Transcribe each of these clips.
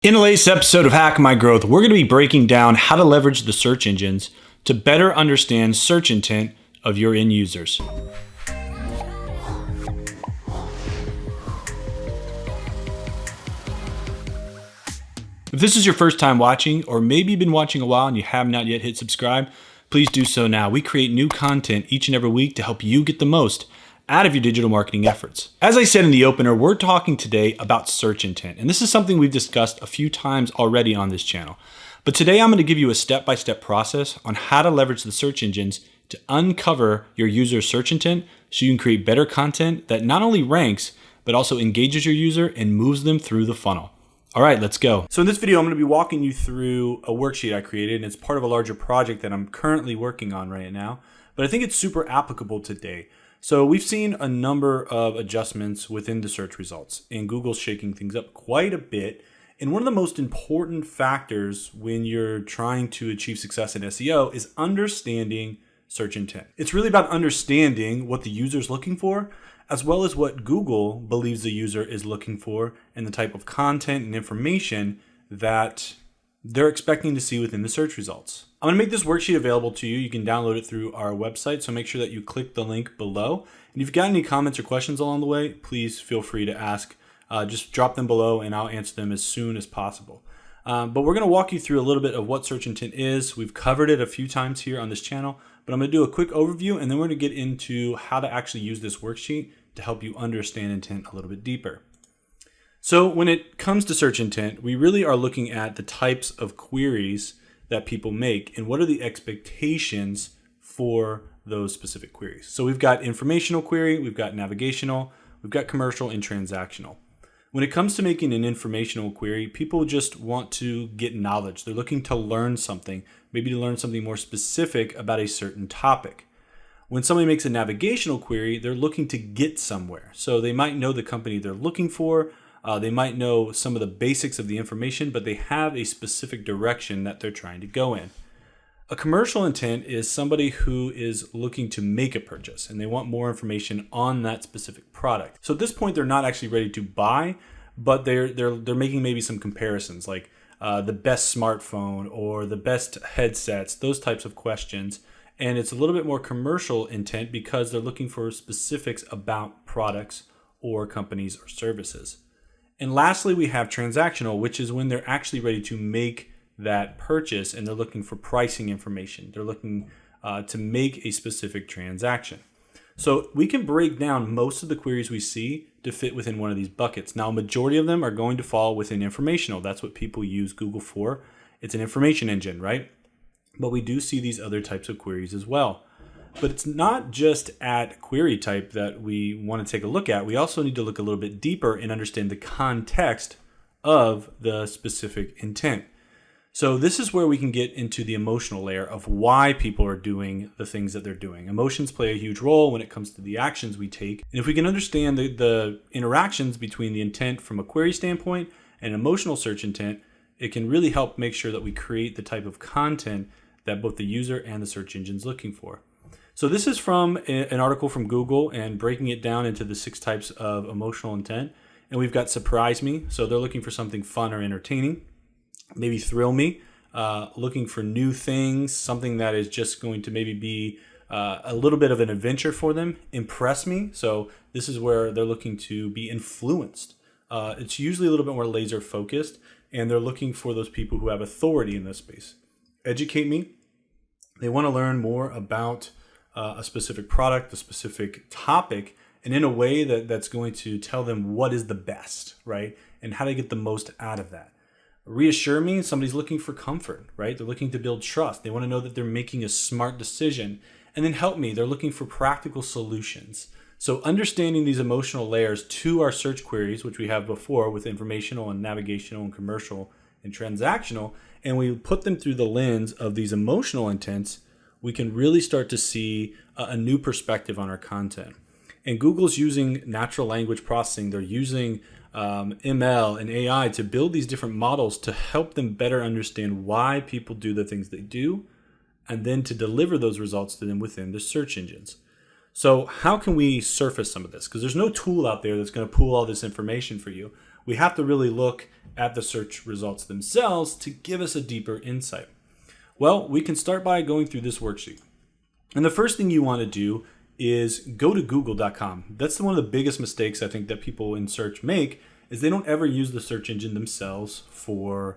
In the latest episode of Hack My Growth, we're going to be breaking down how to leverage the search engines to better understand search intent of your end users. If this is your first time watching, or maybe you've been watching a while and you have not yet hit subscribe, please do so now. We create new content each and every week to help you get the most out of your digital marketing efforts. As I said in the opener, we're talking today about search intent, and this is something we've discussed a few times already on this channel. But today I'm going to give you a step-by-step process on how to leverage the search engines to uncover your user's search intent so you can create better content that not only ranks, but also engages your user and moves them through the funnel. All right, let's go. So in this video, I'm going to be walking you through a worksheet I created, and it's part of a larger project that I'm currently working on right now, but I think it's super applicable today. So we've seen a number of adjustments within the search results, and Google's shaking things up quite a bit. And one of the most important factors when you're trying to achieve success in SEO is understanding search intent. It's really about understanding what the user is looking for, as well as what Google believes the user is looking for and the type of content and information that they're expecting to see within the search results. I'm going to make this worksheet available to you. You can download it through our website, so make sure that you click the link below. And if you've got any comments or questions along the way, please feel free to ask. Just drop them below and I'll answer them as soon as possible. But we're going to walk you through a little bit of what search intent is. We've covered it a few times here on this channel, but I'm going to do a quick overview and then we're going to get into how to actually use this worksheet to help you understand intent a little bit deeper. So when it comes to search intent, we really are looking at the types of queries that people make and what are the expectations for those specific queries. So we've got informational query, we've got navigational, we've got commercial and transactional. When it comes to making an informational query, people just want to get knowledge. They're looking to learn something, maybe to learn something more specific about a certain topic. When somebody makes a navigational query, they're looking to get somewhere. So they might know the company they're looking for, they might know some of the basics of the information, but they have a specific direction that they're trying to go in. A commercial intent is somebody who is looking to make a purchase and they want more information on that specific product. So at this point, they're not actually ready to buy, but they're making maybe some comparisons like the best smartphone or the best headsets, those types of questions. And it's a little bit more commercial intent because they're looking for specifics about products or companies or services. And lastly, we have transactional, which is when they're actually ready to make that purchase and they're looking for pricing information. They're looking to make a specific transaction. So we can break down most of the queries we see to fit within one of these buckets. Now, a majority of them are going to fall within informational. That's what people use Google for. It's an information engine, right? But we do see these other types of queries as well. But it's not just at query type that we want to take a look at. We also need to look a little bit deeper and understand the context of the specific intent. So this is where we can get into the emotional layer of why people are doing the things that they're doing. Emotions play a huge role when it comes to the actions we take. And if we can understand the interactions between the intent from a query standpoint and emotional search intent, it can really help make sure that we create the type of content that both the user and the search engine is looking for. So this is from an article from Google and breaking it down into the 6 types of emotional intent. And we've got surprise me. So they're looking for something fun or entertaining. Maybe thrill me, looking for new things, something that is just going to maybe be a little bit of an adventure for them. Impress me. So this is where they're looking to be influenced. It's usually a little bit more laser focused and they're looking for those people who have authority in this space. Educate me. They want to learn more about a specific product, a specific topic, and in a way that's going to tell them what is the best, right? And how to get the most out of that. Reassure me, somebody's looking for comfort, right? They're looking to build trust. They want to know that they're making a smart decision. And then help me, they're looking for practical solutions. So understanding these emotional layers to our search queries, which we have before with informational and navigational and commercial and transactional, and we put them through the lens of these emotional intents, we can really start to see a new perspective on our content. And Google's using natural language processing. They're using ML and AI to build these different models to help them better understand why people do the things they do, and then to deliver those results to them within the search engines. So how can we surface some of this? Because there's no tool out there that's going to pull all this information for you. We have to really look at the search results themselves to give us a deeper insight. Well, we can start by going through this worksheet. And the first thing you want to do is go to google.com. That's one of the biggest mistakes I think that people in search make, is they don't ever use the search engine themselves for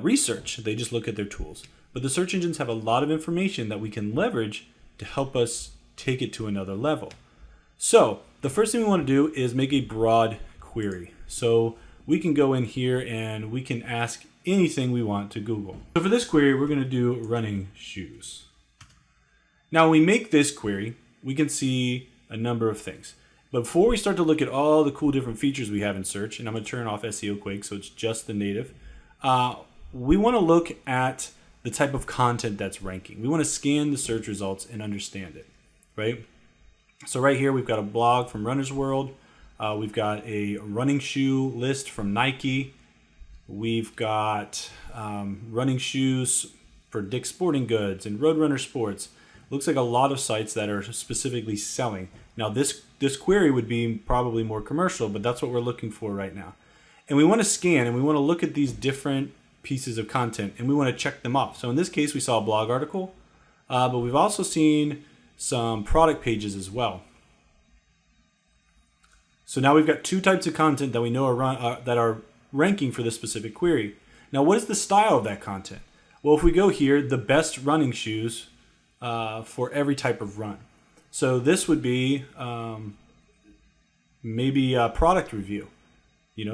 research. They just look at their tools. But the search engines have a lot of information that we can leverage to help us take it to another level. So the first thing we want to do is make a broad query. So we can go in here and we can ask anything we want to Google. So for this query, we're going to do running shoes. Now, when we make this query, we can see a number of things. But before we start to look at all the cool different features we have in search, and I'm going to turn off SEO Quake so it's just the native, we want to look at the type of content that's ranking. We want to scan the search results and understand it, right? So right here, we've got a blog from Runner's World. We've got a running shoe list from Nike. We've got running shoes for Dick's Sporting Goods and Roadrunner Sports. Looks like a lot of sites that are specifically selling. Now this query would be probably more commercial, but that's what we're looking for right now. And we want to scan and we want to look at these different pieces of content and we want to check them off. So in this case, we saw a blog article, but we've also seen some product pages as well. So now we've got two types of content that we know that are ranking for this specific query. Now, what is the style of that content? Well, if we go here, the best running shoes for every type of run. So this would be maybe a product review,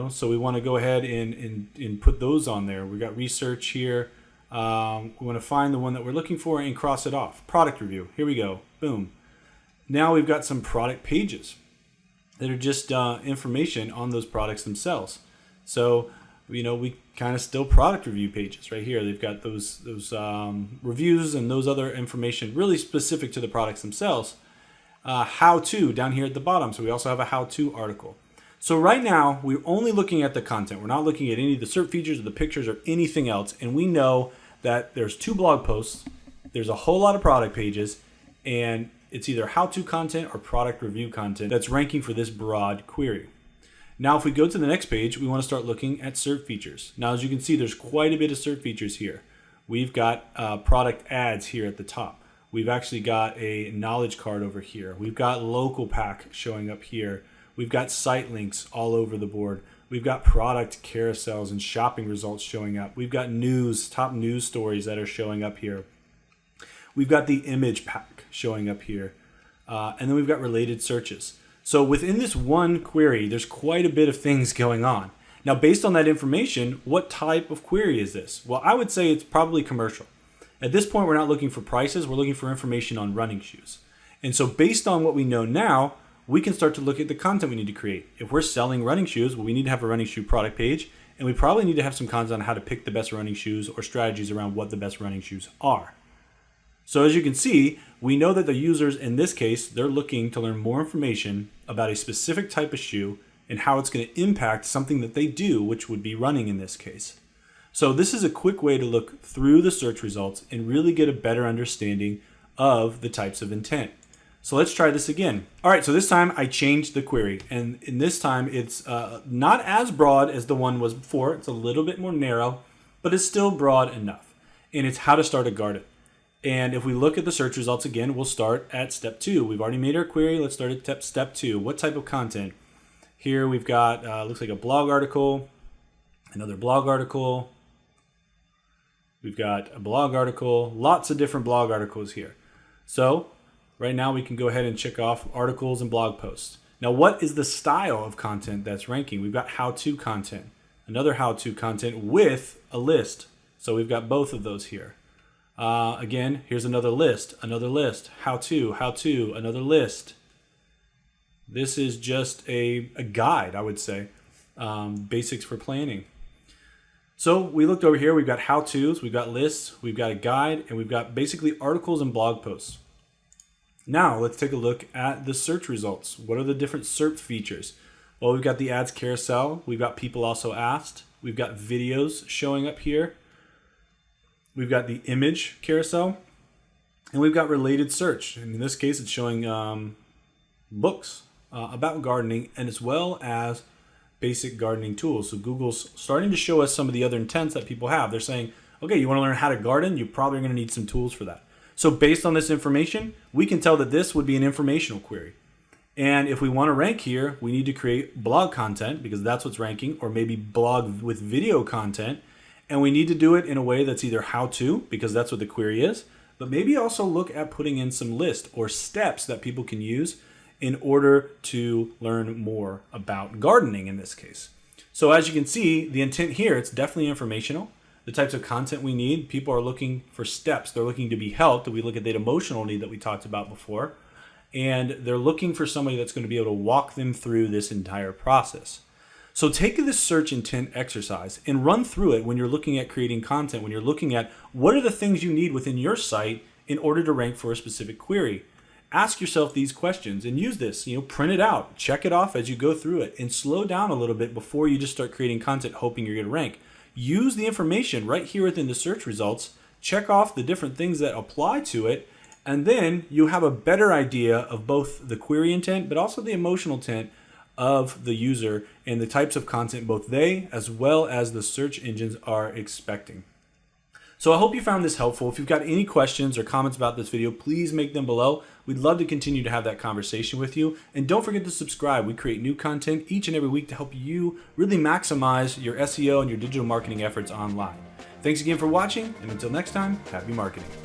so we want to go ahead and put those on there. We got research here. We want to find the one that we're looking for and cross it off. Product review. Here we go. Boom. Now we've got some product pages that are just information on those products themselves. So, we kind of still product review pages right here. They've got those reviews and those other information really specific to the products themselves. How-to down here at the bottom. So we also have a how-to article. So right now, we're only looking at the content. We're not looking at any of the SERP features or the pictures or anything else. And we know that there's 2 blog posts, there's a whole lot of product pages, and it's either how-to content or product review content that's ranking for this broad query. Now, if we go to the next page, we want to start looking at SERP features. Now, as you can see, there's quite a bit of SERP features here. We've got product ads here at the top. We've actually got a knowledge card over here. We've got local pack showing up here. We've got site links all over the board. We've got product carousels and shopping results showing up. We've got news, top news stories that are showing up here. We've got the image pack showing up here. And then we've got related searches. So within this one query, there's quite a bit of things going on. Now, based on that information, what type of query is this? Well, I would say it's probably commercial. At this point, we're not looking for prices. We're looking for information on running shoes. And so based on what we know now, we can start to look at the content we need to create. If we're selling running shoes, well, we need to have a running shoe product page, and we probably need to have some content on how to pick the best running shoes or strategies around what the best running shoes are. So as you can see, we know that the users in this case, they're looking to learn more information about a specific type of shoe and how it's going to impact something that they do, which would be running in this case. So this is a quick way to look through the search results and really get a better understanding of the types of intent. So let's try this again. All right, so this time I changed the query, and in this time it's not as broad as the one was before. It's a little bit more narrow, but it's still broad enough. And it's how to start a garden. And if we look at the search results again, we'll start at step 2. We've already made our query. Let's start at step 2. What type of content? Here we've got, looks like a blog article, another blog article. We've got a blog article, lots of different blog articles here. So right now we can go ahead and check off articles and blog posts. Now, what is the style of content that's ranking? We've got how-to content, another how-to content with a list. So we've got both of those here. Again, here's another list, how-to, another list. This is just a guide, I would say, basics for planning. So we looked over here, we've got how-tos, we've got lists, we've got a guide, and we've got basically articles and blog posts. Now let's take a look at the search results. What are the different SERP features? Well, we've got the ads carousel, we've got people also asked, we've got videos showing up here. We've got the image carousel, and we've got related search. And in this case, it's showing books about gardening, and as well as basic gardening tools. So Google's starting to show us some of the other intents that people have. They're saying, okay, you want to learn how to garden? You're probably going to need some tools for that. So based on this information, we can tell that this would be an informational query. And if we want to rank here, we need to create blog content because that's what's ranking, or maybe blog with video content. And we need to do it in a way that's either how to, because that's what the query is, but maybe also look at putting in some list or steps that people can use in order to learn more about gardening in this case. So as you can see, the intent here, it's definitely informational. The types of content we need, people are looking for steps. They're looking to be helped. We look at that emotional need that we talked about before. And they're looking for somebody that's going to be able to walk them through this entire process. So take this search intent exercise and run through it when you're looking at creating content, when you're looking at what are the things you need within your site in order to rank for a specific query. Ask yourself these questions and use this, print it out, check it off as you go through it, and slow down a little bit before you just start creating content hoping you're going to rank. Use the information right here within the search results, check off the different things that apply to it, and then you have a better idea of both the query intent, but also the emotional intent of the user and the types of content both they as well as the search engines are expecting. So I hope you found this helpful. If you've got any questions or comments about this video, please make them below. We'd love to continue to have that conversation with you. And don't forget to subscribe. We create new content each and every week to help you really maximize your SEO and your digital marketing efforts online. Thanks again for watching, and until next time, happy marketing.